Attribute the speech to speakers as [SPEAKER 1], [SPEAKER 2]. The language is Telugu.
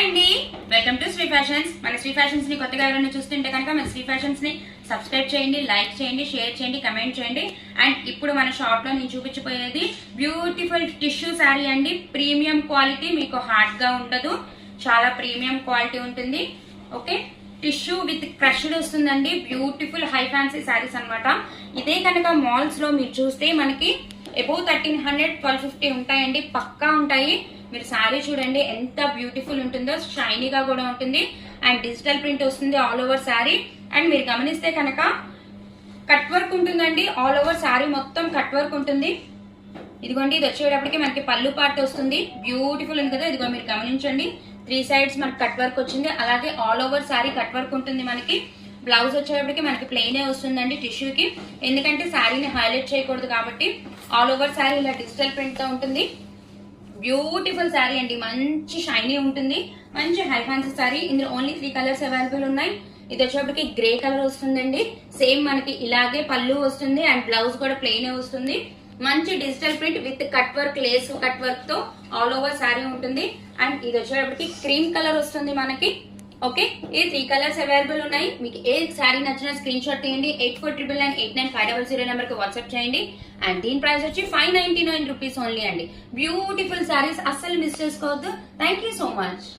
[SPEAKER 1] అండి, వెల్కమ్ టు శ్రీ ఫ్యాషన్స్. మన శ్రీ ఫ్యాషన్స్ ని కొత్తగా ఎవరైనా చూస్తుంటే కనుక మన శ్రీ ఫ్యాషన్స్ ని సబ్స్క్రైబ్ చేయండి, లైక్ చేయండి, షేర్ చేయండి, కమెంట్ చేయండి. అండ్ ఇప్పుడు మన షాప్ లో నేను చూపించబోయేది బ్యూటిఫుల్ టిష్యూ శారీ అండి. ప్రీమియం క్వాలిటీ, మీకు హార్డ్ గా ఉండదు, చాలా ప్రీమియం క్వాలిటీ ఉంటుంది. ఓకే, టిష్యూ విత్ క్రష్డ్ వస్తుందండి. బ్యూటిఫుల్ హై ఫ్యాన్సీ శారీస్ అనమాట. ఇదే కనుక మాల్స్ లో మీరు చూస్తే మనకి అబౌవ్ 1300, 1250 ఉంటాయండి, పక్కా ఉంటాయి. మీరు శారీ చూడండి ఎంత బ్యూటిఫుల్ ఉంటుందో, షైనీగా కూడా ఉంటుంది. అండ్ డిజిటల్ ప్రింట్ వస్తుంది ఆల్ ఓవర్ శారీ. అండ్ మీరు గమనిస్తే కనుక కట్ వర్క్ ఉంటుందండి, ఆల్ ఓవర్ శారీ మొత్తం కట్ వర్క్ ఉంటుంది. ఇదిగోండి, ఇది వచ్చేటప్పటికి మనకి పళ్ళు పార్ట్ వస్తుంది. బ్యూటిఫుల్ ఉంది కదా, ఇదిగో మీరు గమనించండి. 3 sides మనకి కట్ వర్క్ వచ్చింది. అలాగే all over sari cut work ఉంటుంది. మనకి బ్లౌజ్ వచ్చేటప్పటికి మనకి ప్లెయినే వస్తుందండి టిష్యూకి, ఎందుకంటే శారీని హైలైట్ చేయకూడదు కాబట్టి. ఆల్ ఓవర్ శారీ ఇలా డిజిటల్ ప్రింట్ తో ఉంటుంది. బ్యూటిఫుల్ శారీ అండి, మంచి షైనీ ఉంటుంది, మంచి హై ఫ్యాన్సీ శారీ. ఇందులో ఓన్లీ 3 కలర్స్ అవైలబుల్ ఉన్నాయి. ఇది వచ్చేటప్పటికి గ్రే కలర్ వస్తుందండి. సేమ్ మనకి ఇలాగే పళ్ళు వస్తుంది అండ్ బ్లౌజ్ కూడా ప్లెయినే వస్తుంది. మంచి digital print with cut work, Lay's cut work తో ఆల్ ఓవర్ శారీ ఉంటుంది. అండ్ ఇది వచ్చేటప్పటికి క్రీమ్ కలర్ వస్తుంది మనకి. ఓకే, ఈ 3 కలర్స్ అవైలబుల్ ఉన్నాయి. మీకు ఏ శారీ నచ్చినా స్క్రీన్ షాట్ తీయండి. 8499 89500 నెంబర్ కి వాట్సాప్ చేయండి. అండ్ దీని ప్రైస్ వచ్చి 599 రూపీస్ ఓన్లీ అండి. బ్యూటిఫుల్ శారీస్, అస్సలు మిస్ చేసుకోవద్దు. Thank you so much.